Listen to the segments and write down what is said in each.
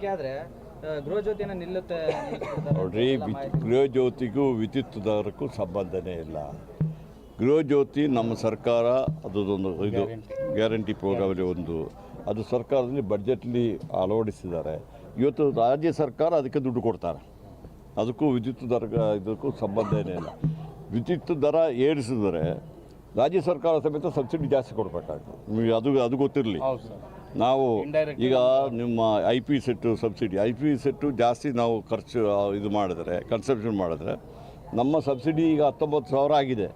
ಏರಿಕೆ ಆದರೆ ಗೃಹ ಜ್ಯೋತಿಯನ್ನು ನಿಲ್ಲುತ್ತೆ ನೋಡ್ರಿ, ಗೃಹ ಜ್ಯೋತಿಗೂ ವಿದ್ಯುತ್ ದರಕ್ಕೂ ಸಂಬಂಧನೇ ಇಲ್ಲ. ಗೃಹ ಜ್ಯೋತಿ ನಮ್ಮ ಸರ್ಕಾರ ಅದೊಂದು ಇದು ಗ್ಯಾರಂಟಿ ಪ್ರೋಗ್ರಾಮಲ್ಲಿ ಒಂದು ಅದು ಸರ್ಕಾರದಲ್ಲಿ ಬಡ್ಜೆಟ್ಲಿ ಅಳವಡಿಸಿದ್ದಾರೆ. ಇವತ್ತು ರಾಜ್ಯ ಸರ್ಕಾರ ಅದಕ್ಕೆ ದುಡ್ಡು ಕೊಡ್ತಾರೆ. ಅದಕ್ಕೂ ವಿದ್ಯುತ್ ದರ ಇದಕ್ಕೂ ಸಂಬಂಧನೇ ಇಲ್ಲ. ವಿದ್ಯುತ್ ದರ ಏರಿಸಿದರೆ ರಾಜ್ಯ ಸರ್ಕಾರ ಸಮೇತ ಸಬ್ಸಿಡಿ ಜಾಸ್ತಿ ಕೊಡಬೇಕಾಗ್ತದೆ. ನಿಮಗೆ ಅದು ಗೊತ್ತಿರಲಿ. ನಾವು ಈಗ ನಿಮ್ಮ IP ಸೆಟ್ಟು ಸಬ್ಸಿಡಿ IP ಜಾಸ್ತಿ ನಾವು ಖರ್ಚು ಇದು ಮಾಡಿದ್ರೆ ಕನ್ಸಂಪ್ಷನ್ ಮಾಡಿದ್ರೆ ನಮ್ಮ ಸಬ್ಸಿಡಿ ಈಗ 19,000 ಆಗಿದೆ.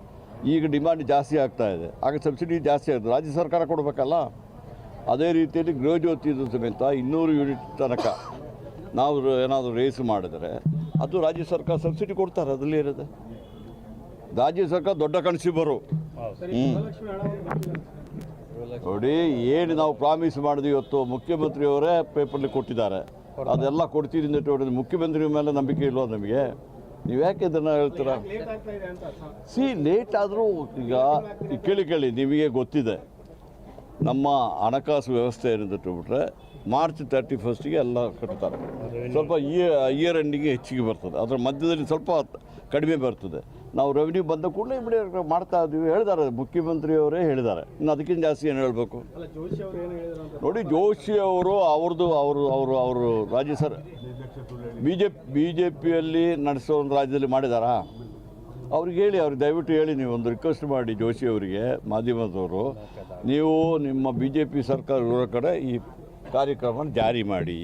ಈಗ ಡಿಮ್ಯಾಂಡ್ ಜಾಸ್ತಿ ಆಗ್ತಾ ಇದೆ. ಆಗ ಸಬ್ಸಿಡಿ ಜಾಸ್ತಿ ಆಗುತ್ತೆ, ರಾಜ್ಯ ಸರ್ಕಾರ ಕೊಡಬೇಕಲ್ಲ. ಅದೇ ರೀತಿಯಲ್ಲಿ ಗೃಹ ಜ್ಯೋತಿದು ಸಮೇತ 200 ಯೂನಿಟ್ ತನಕ ನಾವು ಏನಾದರೂ ರೇಸ್ ಮಾಡಿದರೆ ಅದು ರಾಜ್ಯ ಸರ್ಕಾರ ಸಬ್ಸಿಡಿ ಕೊಡ್ತಾರೆ. ಅದರಲ್ಲಿ ಇರುತ್ತೆ. ರಾಜ್ಯ ಸರ್ಕಾರ ದೊಡ್ಡ ಕನ್ಸ್ಯೂಮರು. ನೋಡಿ, ಏನು ನಾವು ಪ್ರಾಮಿಸ್ ಮಾಡಿದ್ವಿ ಇವತ್ತು ಮುಖ್ಯಮಂತ್ರಿಯವರೇ ಪೇಪರ್ಲಿ ಕೊಟ್ಟಿದ್ದಾರೆ. ಅದೆಲ್ಲ ಕೊಡ್ತೀರಿ ಅಂತ ಮುಖ್ಯಮಂತ್ರಿ ಮೇಲೆ ನಂಬಿಕೆ ಇಲ್ವಾ ನಮಗೆ? ನೀವು ಯಾಕೆ ಇದನ್ನು ಹೇಳ್ತೀರಾ? ಲೇಟ್ ಆದರೂ ಈಗ ಕೇಳಿ ನಿಮಗೆ ಗೊತ್ತಿದೆ ನಮ್ಮ ಹಣಕಾಸು ವ್ಯವಸ್ಥೆ ಏನಿದೆ ಮಾರ್ಚ್ 31 ಎಲ್ಲ ಕಟ್ತಾರೆ. ಸ್ವಲ್ಪ ಇಯರ್ ಎಂಡಿಗೆ ಹೆಚ್ಚಿಗೆ ಬರ್ತದೆ, ಅದರ ಮಧ್ಯದಲ್ಲಿ ಸ್ವಲ್ಪ ಕಡಿಮೆ ಬರ್ತದೆ. ನಾವು ರೆವಿನ್ಯೂ ಬಂದ ಕೂಡಲೇ ಇಮಿಡಿ ಮಾಡ್ತಾ ಇದ್ದೀವಿ ಹೇಳಿದ್ದಾರೆ ಮುಖ್ಯಮಂತ್ರಿಯವರೇ ಹೇಳಿದ್ದಾರೆ. ಇನ್ನು ಅದಕ್ಕಿಂತ ಜಾಸ್ತಿ ಏನು ಹೇಳಬೇಕು? ನೋಡಿ, ಜೋಶಿ ಅವರು ಅವರು ರಾಜ್ಯ BJPಯಲ್ಲಿ ನಡೆಸೋ ಒಂದು ರಾಜ್ಯದಲ್ಲಿ ಮಾಡಿದಾರಾ? ಅವ್ರಿಗೆ ಹೇಳಿ, ಅವ್ರಿಗೆ ದಯವಿಟ್ಟು ಹೇಳಿ, ನೀವು ಒಂದು ರಿಕ್ವೆಸ್ಟ್ ಮಾಡಿ ಜೋಶಿ ಅವರಿಗೆ, ಮಾಧ್ಯಮದವರು, ನೀವು ನಿಮ್ಮ BJP ಸರ್ಕಾರ ಇರೋ ಕಡೆ ಈ ಕಾರ್ಯಕ್ರಮ ಜಾರಿ ಮಾಡಿ,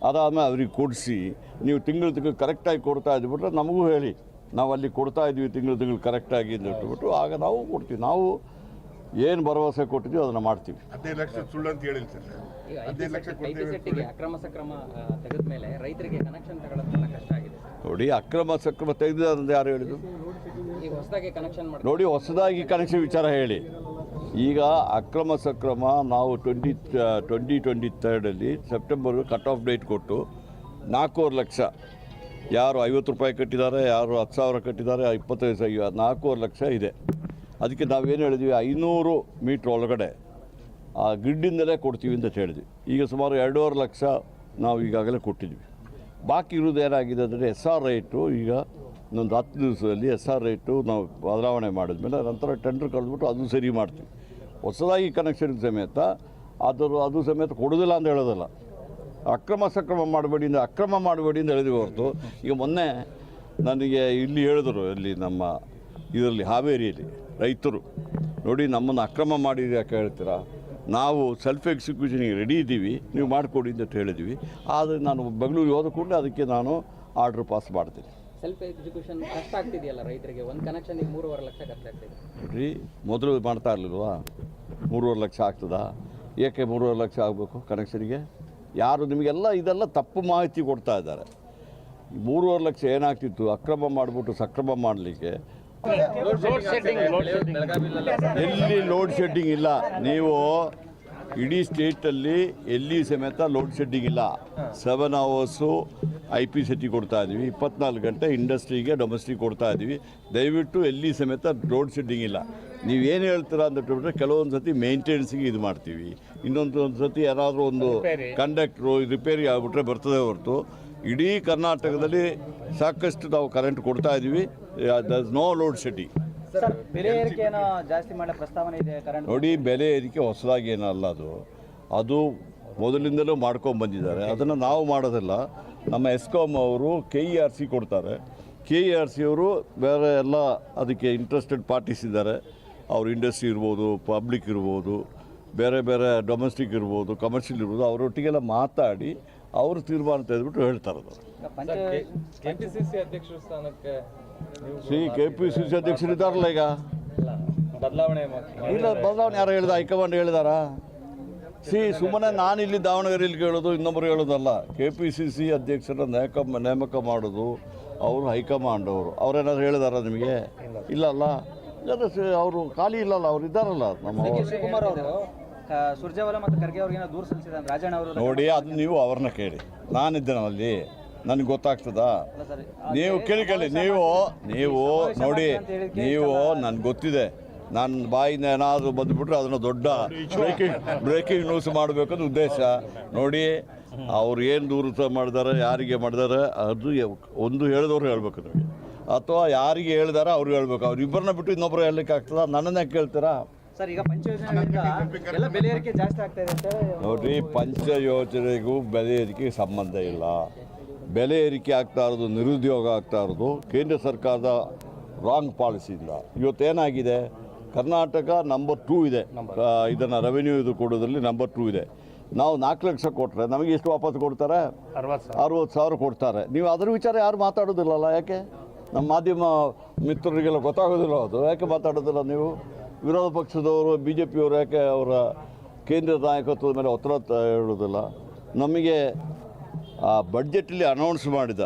ಅದಾದಮೇಲೆ ಅವ್ರಿಗೆ ಕೊಡಿಸಿ, ನೀವು ತಿಂಗಳು ಕರೆಕ್ಟಾಗಿ ಕೊಡ್ತಾ ಇದ್ಬಿಟ್ರೆ ನಮಗೂ ಹೇಳಿ, ನಾವು ಅಲ್ಲಿ ಕೊಡ್ತಾ ಇದ್ವಿ ತಿಂಗಳು ಕರೆಕ್ಟಾಗಿ ಅಂತ ಇಟ್ಬಿಟ್ಟು ಆಗ ನಾವು ಕೊಡ್ತೀವಿ. ನಾವು ಏನು ಭರವಸೆ ಕೊಟ್ಟಿದ್ದೀವಿ ಅದನ್ನು ಮಾಡ್ತೀವಿ. 15 ಲಕ್ಷ ಸುಳ್ಳು ಅಂತ ಹೇಳಿಲ್ಲ ಸರ್. 15 ಲಕ್ಷ ಕೊಡ್ತೀವಿ. ಅಕ್ರಮ ಸಕ್ರಮ ತೆಗೆದ ಮೇಲೆ ರೈತರಿಗೆ ಕನೆಕ್ಷನ್ ತಗೊಳ್ಳೋದು ಕಷ್ಟ ಆಗಿದೆ. ನೋಡಿ, ಅಕ್ರಮ ಸಕ್ರಮ ತೆಗೆದ ಯಾರು ಹೇಳಿದ್ರು? ಈಗ ಹೊಸದಾಗಿ ಕನೆಕ್ಷನ್ ಮಾಡಿ ನೋಡಿ, ಹೊಸದಾಗಿ ಕನೆಕ್ಷನ್ ವಿಚಾರ ಹೇಳಿ. ಈಗ ಅಕ್ರಮ ಸಕ್ರಮ ನಾವು 2023 ಸೆಪ್ಟೆಂಬರ್ಗೆ ಕಟ್ ಆಫ್ ಡೇಟ್ ಕೊಟ್ಟು 4.5 ಲಕ್ಷ, ಯಾರು 50 ರೂಪಾಯಿ ಕಟ್ಟಿದ್ದಾರೆ, ಯಾರು 10,000 ಕಟ್ಟಿದ್ದಾರೆ, 25 4.5 ಲಕ್ಷ ಇದೆ. ಅದಕ್ಕೆ ನಾವೇನು ಹೇಳಿದ್ವಿ, 500 ಮೀಟ್ರ್ ಒಳಗಡೆ ಆ ಗ್ರಿಡ್ಡಿಂದಲೇ ಕೊಡ್ತೀವಿ ಅಂತ ಹೇಳಿದ್ವಿ. ಈಗ ಸುಮಾರು 2.5 ಲಕ್ಷ ನಾವು ಈಗಾಗಲೇ ಕೊಟ್ಟಿದ್ವಿ. ಬಾಕಿ ಇರೋದು ಏನಾಗಿದೆ ಅಂದರೆ SR ರೇಟು ಈಗ ಇನ್ನೊಂದು 10 ದಿವಸದಲ್ಲಿ SR ರೇಟು ನಾವು ಬದಲಾವಣೆ ಮಾಡಿದ್ಮೇಲೆ ನಂತರ ಟೆಂಡರ್ ಕಳೆದ್ಬಿಟ್ಟು ಅದು ಸರಿ ಮಾಡ್ತೀವಿ. ಹೊಸದಾಗಿ ಕನೆಕ್ಷನ್ ಸಮೇತ ಅದು ಸಮೇತ ಕೊಡೋದಿಲ್ಲ ಅಂತ ಹೇಳೋದಲ್ಲ. ಅಕ್ರಮ ಸಕ್ರಮ ಮಾಡಬೇಡಿ ಅಂತ ಹೇಳಿದ್ವಿ ಹೊರತು. ಈಗ ಮೊನ್ನೆ ನನಗೆ ಇಲ್ಲಿ ಹೇಳಿದ್ರು, ಇಲ್ಲಿ ನಮ್ಮ ಇದರಲ್ಲಿ ಹಾವೇರಿಯಲ್ಲಿ ರೈತರು, ನೋಡಿ ನಮ್ಮನ್ನು ಅಕ್ರಮ ಮಾಡಿರಿ ಯಾಕೆ ಹೇಳ್ತೀರಾ? ನಾವು ಸೆಲ್ಫ್ ಎಕ್ಸಿಕ್ಯೂಷನಿಗೆ ರೆಡಿ ಇದ್ದೀವಿ, ನೀವು ಮಾಡಿಕೊಡಿ ಅಂತ ಹೇಳಿದ್ವಿ. ಆದರೆ ನಾನು ಬೆಂಗಳೂರಿಗೆ ಹೋದ ಕೂಡಲೇ ಅದಕ್ಕೆ ನಾನು ಆರ್ಡ್ರ್ ಪಾಸ್ ಮಾಡ್ತೀನಿ. ಸೆಲ್ಫ್ ಎಕ್ಸಿಕ್ಯೂಷನ್ ಕಷ್ಟ ಆಗ್ತಿದೆಯಲ್ಲ ರೈತರಿಗೆ, ಒಂದು ಕನೆಕ್ಷನಿಗೆ 3.5 ಲಕ್ಷ ಖರ್ಚಾಗ್ತಿದೆ. ನೋಡ್ರಿ, ಮೊದಲು ಮಾಡ್ತಾ ಇರಲಿಲ್ವಾ? 3.5 ಲಕ್ಷ ಆಗ್ತದಾ? ಏಕೆ 3.5 ಲಕ್ಷ ಆಗಬೇಕು ಕನೆಕ್ಷನಿಗೆ? ಯಾರು ನಿಮಗೆಲ್ಲ ಇದೆಲ್ಲ ತಪ್ಪು ಮಾಹಿತಿ ಕೊಡ್ತಾ ಇದ್ದಾರೆ. 3.5 ಲಕ್ಷ ಏನಾಗ್ತಿತ್ತು ಅಕ್ರಮ ಮಾಡಿಬಿಟ್ಟು ಸಕ್ರಮ ಮಾಡಲಿಕ್ಕೆ. ಎಲ್ಲಿ ಲೋಡ್ ಶೆಡ್ಡಿಂಗ್ ಇಲ್ಲ. ನೀವು ಇಡೀ ಸ್ಟೇಟಲ್ಲಿ ಎಲ್ಲಿ ಸಮೇತ ಲೋಡ್ ಶೆಡ್ಡಿಂಗ್ ಇಲ್ಲ. 7 ಅವರ್ಸು IP ಕೊಡ್ತಾ ಇದ್ದೀವಿ, 24 ಗಂಟೆ ಇಂಡಸ್ಟ್ರಿಗೆ ಡೊಮೆಸ್ಟಿಕ್ ಕೊಡ್ತಾ ಇದ್ದೀವಿ. ದಯವಿಟ್ಟು ಎಲ್ಲಿ ಸಮೇತ ಲೋಡ್ ಶೆಡ್ಡಿಂಗ್ ಇಲ್ಲ. ನೀವೇನು ಹೇಳ್ತೀರಾ ಅಂತ ಬಿಟ್ಟರೆ ಕೆಲವೊಂದು ಸತಿ ಮೇಂಟೆನೆನ್ಸಿಗೆ ಇದು ಮಾಡ್ತೀವಿ, ಇನ್ನೊಂದು ಸತಿ ಏನಾದರೂ ಒಂದು ಕಂಡಕ್ಟ್ರು ರಿಪೇರಿ ಆಗಿಬಿಟ್ರೆ ಬರ್ತದೆ ಹೊರತು ಇಡೀ ಕರ್ನಾಟಕದಲ್ಲಿ ಸಾಕಷ್ಟು ನಾವು ಕರೆಂಟ್ ಕೊಡ್ತಾ ಇದ್ದೀವಿ. No load shedding. ಬೆಲೆ ಏರಿಕೆಯನ್ನು ಜಾಸ್ತಿ ಮಾಡೋ ಪ್ರಸ್ತಾವನೆ ಇದೆ. ನೋಡಿ, ಬೆಲೆ ಏರಿಕೆ ಹೊಸದಾಗಿ ಏನಲ್ಲ, ಅದು ಮೊದಲಿಂದಲೂ ಮಾಡ್ಕೊಂಡು ಬಂದಿದ್ದಾರೆ. ಅದನ್ನು ನಾವು ಮಾಡೋದಿಲ್ಲ. ನಮ್ಮ ಎಸ್ಕಾಮ್ ಅವರು KERC ಕೊಡ್ತಾರೆ. KERC ಅವರು ಬೇರೆ ಎಲ್ಲ ಅದಕ್ಕೆ ಇಂಟ್ರೆಸ್ಟೆಡ್ ಪಾರ್ಟೀಸ್ ಇದ್ದಾರೆ. ಅವರು ಇಂಡಸ್ಟ್ರಿ ಇರ್ಬೋದು, ಪಬ್ಲಿಕ್ ಇರ್ಬೋದು, ಬೇರೆ ಬೇರೆ ಡೊಮೆಸ್ಟಿಕ್ ಇರ್ಬೋದು, ಕಮರ್ಷಿಯಲ್ ಇರ್ಬೋದು, ಅವರೊಟ್ಟಿಗೆಲ್ಲ ಮಾತಾಡಿ ಅವರು ತೀರ್ಮಾನ ತೆಗೆದುಬಿಟ್ಟು ಹೇಳ್ತಾರೆ. KPCC ಅಧ್ಯಕ್ಷರ ಸ್ಥಾನಕ್ಕೆ KPCC ಅಧ್ಯಕ್ಷರಿದ್ದಾರಲ್ಲ ಈಗ, ಬದಲಾವಣೆ ಯಾರು ಹೇಳಿದ? ಹೈಕಮಾಂಡ್ ಹೇಳಿದಾರಾ? ಸುಮ್ಮನೆ ನಾನು ಇಲ್ಲಿ ದಾವಣಗೆರೆಯಲ್ಲಿ ಕೇಳೋದು, ಇನ್ನೊಬ್ಬರು ಹೇಳೋದಲ್ಲ. KPCC ಅಧ್ಯಕ್ಷರ ನೇಮಕ ಮಾಡೋದು ಅವರು ಹೈಕಮಾಂಡ್ ಅವರು. ಅವ್ರೇನಾದ್ರು ಹೇಳಿದಾರ ನಿಮಗೆ? ಇಲ್ಲಲ್ಲ. ಅವರು ಖಾಲಿ ಇಲ್ಲಲ್ಲ, ಅವ್ರು ಇದ್ದಾರಲ್ಲ. ನಮ್ಮ ಶಿವಕುಮಾರ್ ಅವರು ಸುರ್ಜೇವಾಲಾ ಮತ್ತು ಖರ್ಗೆ ಅವ್ರಿಗೆ ದೂರು ಸಲ್ಲಿಸಿದ್ದಾರೆ, ರಾಜಣ್ಣ ಅವರು. ನೋಡಿ, ಅದು ನೀವು ಅವ್ರನ್ನ ಕೇಳಿ. ನಾನಿದ್ದೇನಲ್ಲಿ ನನಗೆ ಗೊತ್ತಾಗ್ತದಾ? ನೀವು ಕೇಳಿ ನೀವು ನೋಡಿ, ನೀವು ನನಗೆ ಗೊತ್ತಿದೆ, ನನ್ನ ಬಾಯಿಂದ ಏನಾದರೂ ಬಂದುಬಿಟ್ರೆ ಅದನ್ನು ದೊಡ್ಡ ಬ್ರೇಕಿಂಗ್ ನ್ಯೂಸ್ ಮಾಡಬೇಕಂತ ಉದ್ದೇಶ. ನೋಡಿ, ಅವ್ರು ಏನು ದೂರ ಮಾಡಿದಾರೆ, ಯಾರಿಗೆ ಮಾಡಿದಾರೆ, ಅದು ಒಂದು ಹೇಳಿದವ್ರು ಹೇಳ್ಬೇಕು ನಿಮಗೆ, ಅಥವಾ ಯಾರಿಗೆ ಹೇಳಿದಾರೆ ಅವ್ರು ಹೇಳ್ಬೇಕು. ಅವ್ರಿಬ್ಬರನ್ನ ಬಿಟ್ಟು ಇನ್ನೊಬ್ಬರು ಹೇಳಲಿಕ್ಕೆ ಆಗ್ತದ? ನನ್ನನ್ನೇ ಕೇಳ್ತೀರಾ? ಸರ್, ಈಗ ಪಂಚಯೋಜನೆಗಳಿಂದ ಎಲ್ಲ ಬೆಲೆ ಏರಿಕೆ ಜಾಸ್ತಿ ಆಗ್ತಾ ಇದೆ ಅಂತ ನೋಡಿರಿ, ಪಂಚ ಯೋಜನೆಗೂ ಬೆಲೆ ಏರಿಕೆಗೆ ಸಂಬಂಧ ಇಲ್ಲ. ಬೆಲೆ ಏರಿಕೆ ಆಗ್ತಾ ಇರೋದು, ನಿರುದ್ಯೋಗ ಆಗ್ತಾ ಇರೋದು ಕೇಂದ್ರ ಸರ್ಕಾರದ ರಾಂಗ್ ಪಾಲಿಸಿಯಿಂದ. ಇವತ್ತೇನಾಗಿದೆ, ಕರ್ನಾಟಕ ನಂಬರ್ 2 ಇದೆ, ಇದನ್ನು ರೆವೆನ್ಯೂ ಇದು ಕೊಡೋದ್ರಲ್ಲಿ ನಂಬರ್ 2 ಇದೆ. ನಾವು 4 ಲಕ್ಷ ಕೊಟ್ಟರೆ ನಮಗೆ ಎಷ್ಟು ವಾಪಸ್ ಕೊಡ್ತಾರೆ? 60,000 ಕೊಡ್ತಾರೆ. ನೀವು ಅದ್ರ ವಿಚಾರ ಯಾರು ಮಾತಾಡೋದಿಲ್ಲಲ್ಲ? ಯಾಕೆ? ನಮ್ಮ ಮಾಧ್ಯಮ ಮಿತ್ರರಿಗೆಲ್ಲ ಗೊತ್ತಾಗೋದಿಲ್ಲ ಅದು, ಯಾಕೆ ಮಾತಾಡೋದಿಲ್ಲ ನೀವು? ವಿರೋಧ ಪಕ್ಷದವರು, BJPಯವರು ಯಾಕೆ ಅವರ ಕೇಂದ್ರ ನಾಯಕತ್ವದ ಮೇಲೆ ಒತ್ತಡ ಹೇಳೋದಿಲ್ಲ? ನಮಗೆ ಆ ಬಡ್ಜೆಟಲ್ಲಿ ಅನೌನ್ಸ್ ಮಾಡಿದ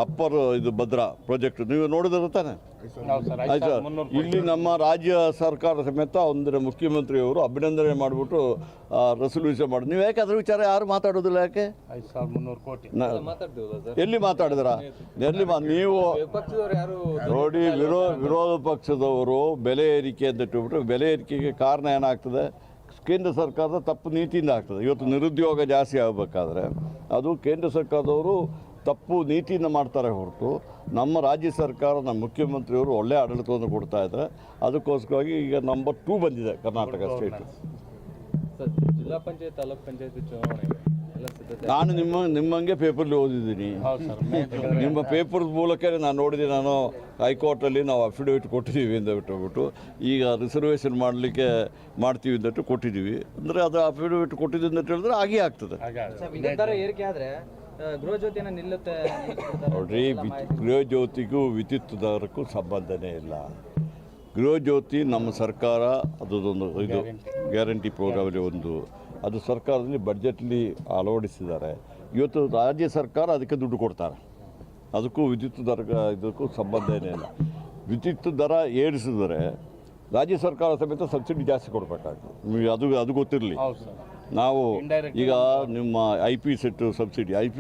ಅಪ್ಪರ್ ಇದು ಭದ್ರಾ ಪ್ರಾಜೆಕ್ಟ್ ನೀವು ನೋಡಿದ್ರೆ ತಾನೆ? ಆಯ್ತು. ಇಲ್ಲಿ ನಮ್ಮ ರಾಜ್ಯ ಸರ್ಕಾರ ಸಮೇತ ಒಂದಿನ ಮುಖ್ಯಮಂತ್ರಿಯವರು ಅಭಿನಂದನೆ ಮಾಡಿಬಿಟ್ಟು ರೆಸಲ್ಯೂಷನ್ ಮಾಡಿ, ನೀವು ಯಾಕೆ ಅದ್ರ ವಿಚಾರ ಯಾರು ಮಾತಾಡೋದಿಲ್ಲ? ಯಾಕೆ? 5,300 ಕೋಟಿ ಎಲ್ಲಿ ಮಾತಾಡಿದ್ರ? ನೀವು ನೋಡಿ, ವಿರೋಧ ಪಕ್ಷದವರು ಬೆಲೆ ಏರಿಕೆ ಅಂತ ಇಟ್ಟುಬಿಟ್ಟು, ಬೆಲೆ ಏರಿಕೆಗೆ ಕಾರಣ ಏನಾಗ್ತದೆ? ಕೇಂದ್ರ ಸರ್ಕಾರದ ತಪ್ಪು ನೀತಿಯಿಂದ ಆಗ್ತದೆ. ಇವತ್ತು ನಿರುದ್ಯೋಗ ಜಾಸ್ತಿ ಆಗಬೇಕಾದ್ರೆ ಅದು ಕೇಂದ್ರ ಸರ್ಕಾರದವರು ತಪ್ಪು ನೀತಿಯಿಂದ ಮಾಡ್ತಾರೆ ಹೊರತು ನಮ್ಮ ರಾಜ್ಯ ಸರ್ಕಾರ, ನಮ್ಮ ಮುಖ್ಯಮಂತ್ರಿಯವರು ಒಳ್ಳೆ ಆಡಳಿತವನ್ನು ಕೊಡ್ತಾ ಇದ್ದಾರೆ. ಅದಕ್ಕೋಸ್ಕರವಾಗಿ ಈಗ ನಂಬರ್ 2 ಬಂದಿದೆ ಕರ್ನಾಟಕ ಸ್ಟೇಟ್. ಸರ್, ಜಿಲ್ಲಾ ಪಂಚಾಯತ್, ತಾಲೂಕ್ ಪಂಚಾಯತ್ ಚುನಾವಣೆ ಎಲ್ಲ ಸಿದ್ಧತೆ. ನಾನು ನಿಮ್ಮಂಗೆ ಪೇಪರ್ಲಿ ಓದಿದ್ದೀನಿ. ನಿಮ್ಮ ಪೇಪರ್ ಮೂಲಕ ನಾನು ನೋಡಿದ್ದೀನಿ. ನಾನು ಹೈಕೋರ್ಟಲ್ಲಿ ನಾವು ಅಫಿಡವಿಟ್ ಕೊಟ್ಟಿದ್ದೀವಿ ಅಂತ ಬಿಟ್ಟುಬಿಟ್ಟು ಈಗ ರಿಸರ್ವೇಷನ್ ಮಾಡಲಿಕ್ಕೆ ಮಾಡ್ತೀವಿ ಅಂತ ಕೊಟ್ಟಿದ್ದೀವಿ. ಅಂದರೆ ಅದು ಅಫಿಡವಿಟ್ ಕೊಟ್ಟಿದ್ದೀವಿ ಅಂತ ಹೇಳಿದ್ರೆ ಹಾಗೇ ಆಗ್ತದೆ. ವಿದ್ಯುತ್ ದರ ಏರಿಕೆ ಆದರೆ ಗೃಹಜ್ಯೋತಿಯನ್ನು ನಿಲ್ಲುತ್ತೆ. ನೋಡ್ರಿ, ಗೃಹಜ್ಯೋತಿಗೂ ವಿದ್ಯುತ್ ದರಕ್ಕೂ ಸಂಬಂಧನೇ ಇಲ್ಲ. ಗೃಹಜ್ಯೋತಿ ನಮ್ಮ ಸರ್ಕಾರ ಅದೊಂದು ಇದು ಗ್ಯಾರಂಟಿ ಪ್ರೋಗ್ರಾಮಲ್ಲಿ ಒಂದು, ಅದು ಸರ್ಕಾರದಲ್ಲಿ ಬಡ್ಜೆಟ್ಲಿ ಅಳವಡಿಸಿದ್ದಾರೆ. ಇವತ್ತು ರಾಜ್ಯ ಸರ್ಕಾರ ಅದಕ್ಕೆ ದುಡ್ಡು ಕೊಡ್ತಾರೆ. ಅದಕ್ಕೂ ವಿದ್ಯುತ್ ದರ ಇದಕ್ಕೂ ಸಂಬಂಧನೇ ಇಲ್ಲ. ವಿದ್ಯುತ್ ದರ ಏರಿಸಿದರೆ ರಾಜ್ಯ ಸರ್ಕಾರ ಸಮೇತ ಸಬ್ಸಿಡಿ ಜಾಸ್ತಿ ಕೊಡಬೇಕಾಗ್ತದೆ. ನಿಮಗೆ ಅದು ಗೊತ್ತಿರಲಿ. ನಾವು ಈಗ ನಿಮ್ಮ IP ಸೆಟ್ ಸಬ್ಸಿಡಿ, IP